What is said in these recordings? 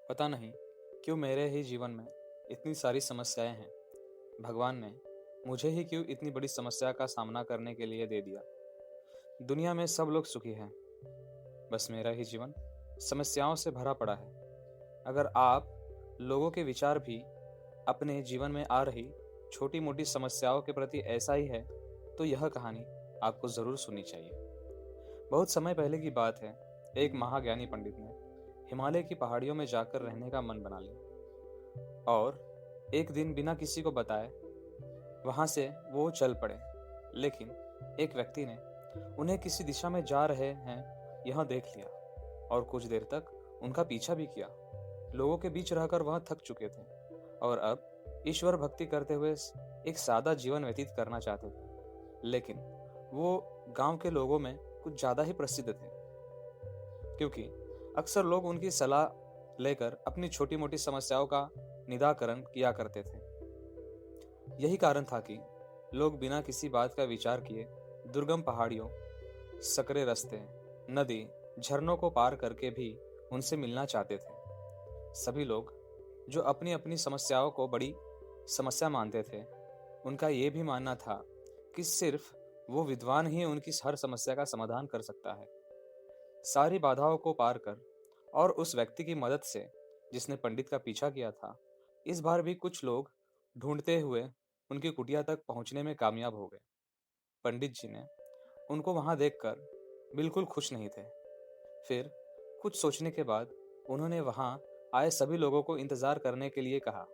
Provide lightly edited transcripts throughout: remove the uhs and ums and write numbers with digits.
पता नहीं क्यों मेरे ही जीवन में इतनी सारी समस्याएं हैं। भगवान ने मुझे ही क्यों इतनी बड़ी समस्या का सामना करने के लिए दे दिया। दुनिया में सब लोग सुखी हैं, बस मेरा ही जीवन समस्याओं से भरा पड़ा है। अगर आप लोगों के विचार भी अपने जीवन में आ रही छोटी मोटी समस्याओं के प्रति ऐसा ही है, तो यह कहानी आपको जरूर सुननी चाहिए। बहुत समय पहले की बात है। एक महाज्ञानी पंडित ने हिमालय की पहाड़ियों में जाकर रहने का मन बना लिया और एक दिन बिना किसी को बताए वहां से वो चल पड़े। लेकिन एक व्यक्ति ने उन्हें किसी दिशा में जा रहे हैं यह देख लिया और कुछ देर तक उनका पीछा भी किया। लोगों के बीच रहकर वह थक चुके थे और अब ईश्वर भक्ति करते हुए एक सादा जीवन व्यतीत करना चाहते थे। लेकिन वो गांव के लोगों में कुछ ज्यादा ही प्रसिद्ध थे, क्योंकि अक्सर लोग उनकी सलाह लेकर अपनी छोटी मोटी समस्याओं का निराकरण किया करते थे। यही कारण था कि लोग बिना किसी बात का विचार किए दुर्गम पहाड़ियों, सकरे रास्ते, नदी, झरनों को पार करके भी उनसे मिलना चाहते थे। सभी लोग जो अपनी अपनी समस्याओं को बड़ी समस्या मानते थे, उनका ये भी मानना था कि सिर्फ वो विद्वान ही उनकी हर समस्या का समाधान कर सकता है। सारी बाधाओं को पार कर और उस व्यक्ति की मदद से जिसने पंडित का पीछा किया था, इस बार भी कुछ लोग ढूंढते हुए उनकी कुटिया तक पहुंचने में कामयाब हो गए। पंडित जी ने उनको वहां देखकर बिल्कुल खुश नहीं थे। फिर कुछ सोचने के बाद उन्होंने वहां आए सभी लोगों को इंतजार करने के लिए कहा।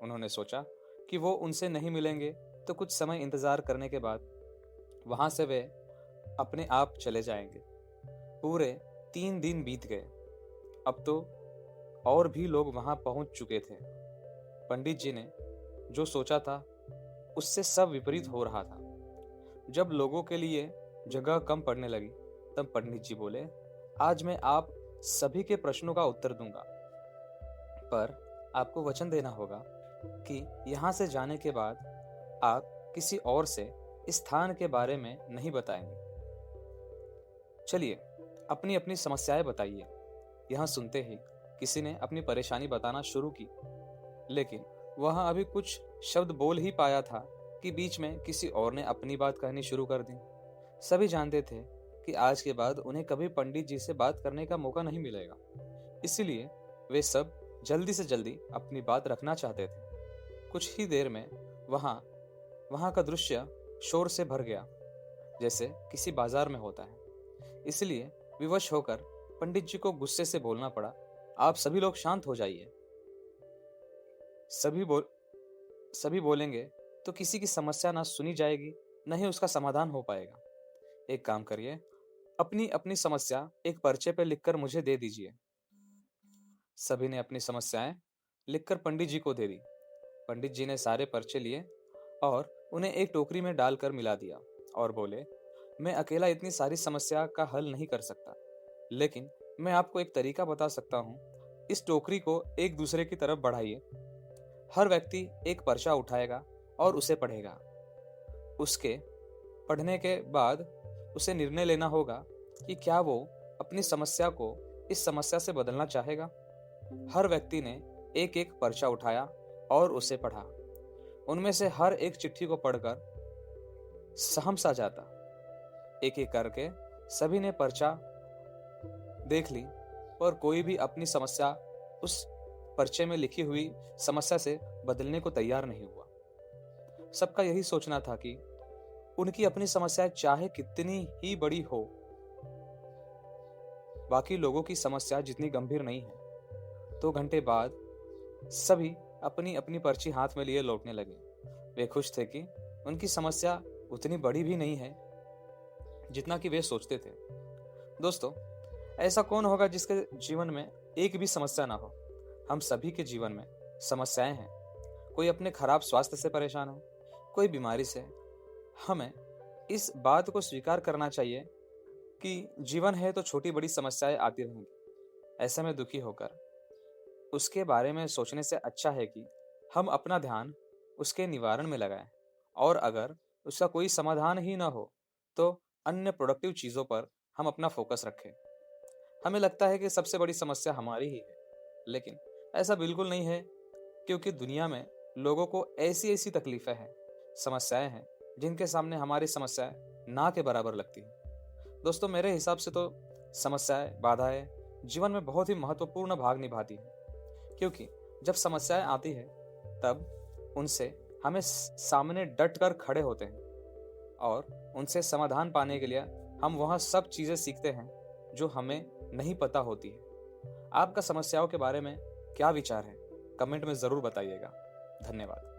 उन्होंने सोचा कि वो उनसे नहीं मिलेंगे, तो कुछ समय इंतजार करने के बाद वहां से वे अपने आप चले जाएंगे। पूरे 3 दिन बीत गए। अब तो और भी लोग वहां पहुंच चुके थे। पंडित जी ने जो सोचा था उससे सब विपरीत हो रहा था। जब लोगों के लिए जगह कम पड़ने लगी, तब पंडित जी बोले, आज मैं आप सभी के प्रश्नों का उत्तर दूंगा, पर आपको वचन देना होगा कि यहाँ से जाने के बाद आप किसी और से इस स्थान के बारे में नहीं बताएंगे। चलिए, अपनी अपनी समस्याएं बताइए। यह सुनते ही किसी ने अपनी परेशानी बताना शुरू की, लेकिन वह अभी कुछ शब्द बोल ही पाया था कि बीच में किसी और ने अपनी बात कहनी शुरू कर दी। सभी जानते थे कि आज के बाद उन्हें कभी पंडित जी से बात करने का मौका नहीं मिलेगा, इसलिए वे सब जल्दी से जल्दी अपनी बात रखना चाहते थे। कुछ ही देर में वहां वहां का दृश्य शोर से भर गया, जैसे किसी बाजार में होता है। इसलिए विवश होकर पंडित जी को गुस्से से बोलना पड़ा, आप सभी लोग शांत हो जाइए। सभी बोल सभी बोलेंगे तो किसी की समस्या ना सुनी जाएगी, न ही उसका समाधान हो पाएगा। एक काम करिए, अपनी अपनी समस्या एक पर्चे पे लिखकर मुझे दे दीजिए। सभी ने अपनी समस्याएं लिखकर पंडित जी को दे दी। पंडित जी ने सारे पर्चे लिए और उन्हें एक टोकरी में डालकर मिला दिया और बोले, मैं अकेला इतनी सारी समस्या का हल नहीं कर सकता, लेकिन मैं आपको एक तरीका बता सकता हूँ। इस टोकरी को एक दूसरे की तरफ बढ़ाइए। हर व्यक्ति एक पर्चा उठाएगा और उसे पढ़ेगा। उसके पढ़ने के बाद उसे निर्णय लेना होगा कि क्या वो अपनी समस्या को इस समस्या से बदलना चाहेगा। हर व्यक्ति ने एक एक पर्चा उठाया और उसे पढ़ा। उनमें से हर एक चिट्ठी को पढ़कर सहम सा जाता। एक एक करके सभी ने पर्चा देख ली, पर कोई भी अपनी समस्या उस पर्चे में लिखी हुई समस्या से बदलने को तैयार नहीं हुआ। सबका यही सोचना था कि उनकी अपनी समस्या चाहे कितनी ही बड़ी हो, बाकी लोगों की समस्या जितनी गंभीर नहीं है। 2 घंटे बाद सभी अपनी अपनी पर्ची हाथ में लिए लौटने लगे। वे खुश थे कि उनकी समस्या उतनी बड़ी भी नहीं है जितना कि वे सोचते थे। दोस्तों, ऐसा कौन होगा जिसके जीवन में एक भी समस्या ना हो? हम सभी के जीवन में समस्याएं हैं। कोई अपने खराब स्वास्थ्य से परेशान है, कोई बीमारी से। हमें इस बात को स्वीकार करना चाहिए कि जीवन है तो छोटी बड़ी समस्याएं आती रहेंगी। ऐसे में दुखी होकर उसके बारे में सोचने से अच्छा है कि हम अपना ध्यान उसके निवारण में लगाएं, और अगर उसका कोई समाधान ही ना हो तो अन्य प्रोडक्टिव चीज़ों पर हम अपना फोकस रखें। हमें लगता है कि सबसे बड़ी समस्या हमारी ही है, लेकिन ऐसा बिल्कुल नहीं है, क्योंकि दुनिया में लोगों को ऐसी ऐसी तकलीफें हैं, समस्याएं हैं, जिनके सामने हमारी समस्याएं ना के बराबर लगती हैं। दोस्तों, मेरे हिसाब से तो समस्याएं, बाधाएं जीवन में बहुत ही महत्वपूर्ण भाग निभाती हैं, क्योंकि जब समस्याएं आती है तब उनसे हमें सामने डट कर खड़े होते हैं और उनसे समाधान पाने के लिए हम वह सब चीज़ें सीखते हैं जो हमें नहीं पता होती है। आपका समस्याओं के बारे में क्या विचार है? कमेंट में ज़रूर बताइएगा। धन्यवाद।